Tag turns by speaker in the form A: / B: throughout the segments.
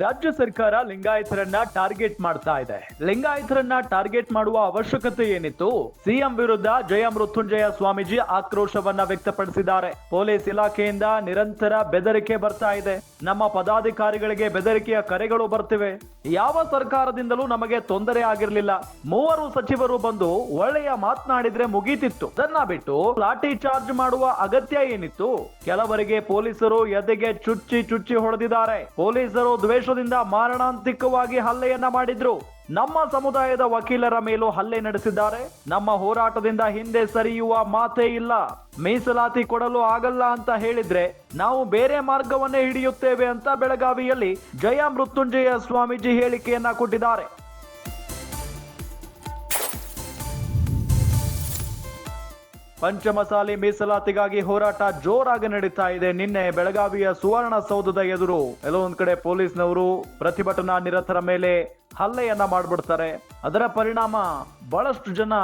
A: ರಾಜ್ಯ ಸರ್ಕಾರ ಲಿಂಗಾಯತರನ್ನ ಟಾರ್ಗೆಟ್ ಮಾಡ್ತಾ ಇದೆ. ಲಿಂಗಾಯತರನ್ನ ಟಾರ್ಗೆಟ್ ಮಾಡುವ ಅವಶ್ಯಕತೆ ಏನಿತ್ತು? ಸಿಎಂ ವಿರುದ್ಧ ಜಯ ಮೃತ್ಯುಂಜಯ ಸ್ವಾಮೀಜಿ ಆಕ್ರೋಶವನ್ನ ವ್ಯಕ್ತಪಡಿಸಿದ್ದಾರೆ. ಪೊಲೀಸ್ ಇಲಾಖೆಯಿಂದ ನಿರಂತರ ಬೆದರಿಕೆ ಬರ್ತಾ ಇದೆ. ನಮ್ಮ ಪದಾಧಿಕಾರಿಗಳಿಗೆ ಬೆದರಿಕೆಯ ಕರೆಗಳು ಬರ್ತಿವೆ. ಯಾವ ಸರ್ಕಾರದಿಂದಲೂ ನಮಗೆ ತೊಂದರೆ ಆಗಿರಲಿಲ್ಲ. 3 ಸಚಿವರು ಬಂದು ಒಳ್ಳೆಯ ಮಾತನಾಡಿದ್ರೆ ಮುಗೀತಿತ್ತು. ಅದನ್ನ ಬಿಟ್ಟು ಲಾಠಿ ಚಾರ್ಜ್ ಮಾಡುವ ಅಗತ್ಯ ಏನಿತ್ತು? ಕೆಲವರಿಗೆ ಪೊಲೀಸರು ಎದೆಗೆ ಚುಚ್ಚಿ ಹೊಡೆದಿದ್ದಾರೆ. ಪೊಲೀಸರು ದ್ವೇಷದಿಂದ ಮಾರಣಾಂತಿಕವಾಗಿ ಹಲ್ಲೆಯನ್ನ ಮಾಡಿದ್ರು. ನಮ್ಮ ಸಮುದಾಯದ ವಕೀಲರ ಮೇಲೂ ಹಲ್ಲೆ ನಡೆಸಿದ್ದಾರೆ. ನಮ್ಮ ಹೋರಾಟದಿಂದ ಹಿಂದೆ ಸರಿಯುವ ಮಾತೇ ಇಲ್ಲ. ಮೀಸಲಾತಿ ಕೊಡಲು ಆಗಲ್ಲ ಅಂತ ಹೇಳಿದ್ರೆ ನಾವು ಬೇರೆ ಮಾರ್ಗವನ್ನೇ ಹಿಡಿಯುತ್ತೇವೆ ಅಂತ ಬೆಳಗಾವಿಯಲ್ಲಿ ಜಯ ಮೃತ್ಯುಂಜಯ ಸ್ವಾಮೀಜಿ ಹೇಳಿಕೆಯನ್ನ ಕೊಟ್ಟಿದ್ದಾರೆ. ಪಂಚಮಸಾಲಿ ಮೀಸಲಾತಿಗಾಗಿ ಹೋರಾಟ ಜೋರಾಗಿ ನಡೀತಾ ಇದೆ. ನಿನ್ನೆ ಬೆಳಗಾವಿಯ ಸುವರ್ಣಸೌಧದ ಎದುರು ಎಲ್ಲೊಂದ್ ಕಡೆ ಪೊಲೀಸ್ನವರು ಪ್ರತಿಭಟನಾ ನಿರತರ ಮೇಲೆ ಹಲ್ಲೆಯನ್ನ ಮಾಡ್ಬಿಡ್ತಾರೆ. ಅದರ ಪರಿಣಾಮ ಬಹಳಷ್ಟು ಜನ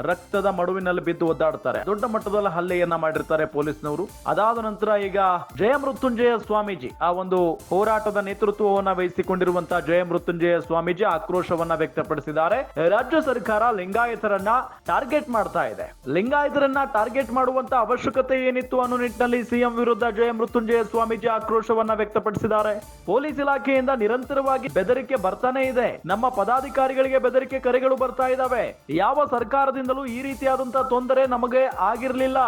A: ರಕ್ತದ ಮಡುವಿನಲ್ಲಿ ಬಿದ್ದು ಒದ್ದಾಡ್ತಾರೆ. ದೊಡ್ಡ ಮಟ್ಟದಲ್ಲಿ ಹಲ್ಲೆಯನ್ನ ಮಾಡಿರ್ತಾರೆ ಪೊಲೀಸ್ನವರು. ಅದಾದ ನಂತರ ಈಗ ಜಯ ಮೃತ್ಯುಂಜಯ ಸ್ವಾಮೀಜಿ ಆ ಒಂದು ಹೋರಾಟದ ನೇತೃತ್ವವನ್ನ ವಹಿಸಿಕೊಂಡಿರುವಂತಹ ಜಯ ಮೃತ್ಯುಂಜಯ ಸ್ವಾಮೀಜಿ ಆಕ್ರೋಶವನ್ನ ವ್ಯಕ್ತಪಡಿಸಿದ್ದಾರೆ. ರಾಜ್ಯ ಸರ್ಕಾರ ಲಿಂಗಾಯತರನ್ನ ಟಾರ್ಗೆಟ್ ಮಾಡ್ತಾ ಇದೆ. ಲಿಂಗಾಯತರನ್ನ ಟಾರ್ಗೆಟ್ ಮಾಡುವಂತ ಅವಶ್ಯಕತೆ ಏನಿತ್ತು ಅನ್ನೋ ನಿಟ್ಟಿನಲ್ಲಿ ಸಿಎಂ ವಿರುದ್ಧ ಜಯ ಮೃತ್ಯುಂಜಯ ಸ್ವಾಮೀಜಿ ಆಕ್ರೋಶವನ್ನ ವ್ಯಕ್ತಪಡಿಸಿದ್ದಾರೆ. ಪೊಲೀಸ್ ಇಲಾಖೆಯಿಂದ ನಿರಂತರವಾಗಿ ಬೆದರಿಕೆ ಬರ್ತಾನೆ ಇದೆ. ನಮ್ಮ ಪದಾಧಿಕಾರಿಗಳಿಗೆ ಬೆದರಿಕೆ ಕರೆಗಳು ಬರ್ತಾ ಇದ್ದಾವೆ. ಯಾವ ಸರ್ಕಾರದಿಂದಲೂ ಈ ರೀತಿಯಾದಂತಹ ತೊಂದರೆ ನಮಗೆ ಆಗಿರಲಿಲ್ಲ.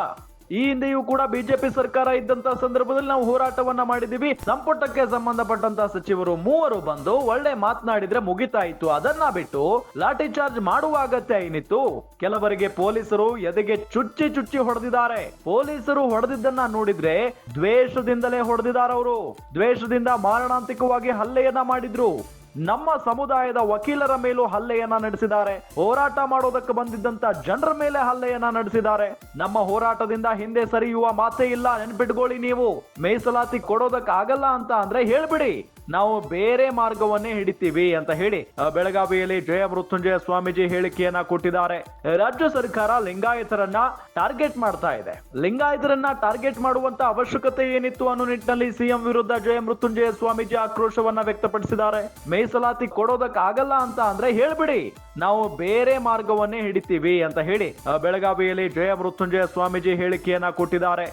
A: ಈ ಹಿಂದೆಯೂ ಕೂಡ ಬಿಜೆಪಿ ಸರ್ಕಾರ ಇದ್ದಂತಹ ಸಂದರ್ಭದಲ್ಲಿ ನಾವು ಹೋರಾಟವನ್ನ ಮಾಡಿದೀವಿ. ಸಂಪುಟಕ್ಕೆ ಸಂಬಂಧಪಟ್ಟಂತಹ ಸಚಿವರು 3 ಬಂದು ಒಳ್ಳೆ ಮಾತನಾಡಿದ್ರೆ ಮುಗಿತಾ ಇತ್ತು. ಅದನ್ನ ಬಿಟ್ಟು ಲಾಠಿ ಚಾರ್ಜ್ ಮಾಡುವ ಅಗತ್ಯ ಏನಿತ್ತು? ಕೆಲವರಿಗೆ ಪೊಲೀಸರು ಎದೆಗೆ ಚುಚ್ಚಿ ಹೊಡೆದಿದ್ದಾರೆ. ಪೊಲೀಸರು ಹೊಡೆದಿದ್ದನ್ನ ನೋಡಿದ್ರೆ ದ್ವೇಷದಿಂದಲೇ ಹೊಡೆದಿದ್ದಾರೆ. ಅವರು ದ್ವೇಷದಿಂದ ಮಾರಣಾಂತಿಕವಾಗಿ ಹಲ್ಲೆಯನ್ನ ಮಾಡಿದ್ರು. ನಮ್ಮ ಸಮುದಾಯದ ವಕೀಲರ ಮೇಲೂ ಹಲ್ಲೆಯನ್ನ ನಡೆಸಿದ್ದಾರೆ. ಹೋರಾಟ ಮಾಡೋದಕ್ಕೆ ಬಂದಿದ್ದಂತ ಜನರ ಮೇಲೆ ಹಲ್ಲೆಯನ್ನ ನಡೆಸಿದ್ದಾರೆ. ನಮ್ಮ ಹೋರಾಟದಿಂದ ಹಿಂದೆ ಸರಿಯುವ ಮಾತೇ ಇಲ್ಲ. ನೆನ್ಪಿಟ್ಕೊಳ್ಳಿ, ನೀವು ಮೀಸಲಾತಿ ಕೊಡೋದಕ್ಕೆ ಆಗಲ್ಲ ಅಂತ ಅಂದ್ರೆ ಹೇಳ್ಬಿಡಿ, ನಾವು ಬೇರೆ ಮಾರ್ಗವನ್ನೇ ಹಿಡಿತೀವಿ ಅಂತ ಹೇಳಿ ಬೆಳಗಾವಿಯಲ್ಲಿ ಜಯ ಮೃತ್ಯುಂಜಯ ಸ್ವಾಮೀಜಿ ಹೇಳಿಕೆಯನ್ನ ಕೊಟ್ಟಿದ್ದಾರೆ. ರಾಜ್ಯ ಸರ್ಕಾರ ಲಿಂಗಾಯತರನ್ನ ಟಾರ್ಗೆಟ್ ಮಾಡ್ತಾ ಇದೆ. ಲಿಂಗಾಯತರನ್ನ ಟಾರ್ಗೆಟ್ ಮಾಡುವಂತ ಅವಶ್ಯಕತೆ ಏನಿತ್ತು ಅನ್ನೋ ನಿಟ್ಟಿನಲ್ಲಿ ಸಿಎಂ ವಿರುದ್ಧ ಜಯ ಮೃತ್ಯುಂಜಯ ಸ್ವಾಮೀಜಿ ಆಕ್ರೋಶವನ್ನ ವ್ಯಕ್ತಪಡಿಸಿದ್ದಾರೆ. ಮೀಸಲಾತಿ ಕೊಡೋದಕ್ಕೆ ಆಗಲ್ಲ ಅಂತ ಅಂದ್ರೆ ಹೇಳ್ಬಿಡಿ, ನಾವು ಬೇರೆ ಮಾರ್ಗವನ್ನೇ ಹಿಡಿತೀವಿ ಅಂತ ಹೇಳಿ ಬೆಳಗಾವಿಯಲ್ಲಿ ಜಯ ಮೃತ್ಯುಂಜಯ ಸ್ವಾಮೀಜಿ ಹೇಳಿಕೆಯನ್ನ ಕೊಟ್ಟಿದ್ದಾರೆ.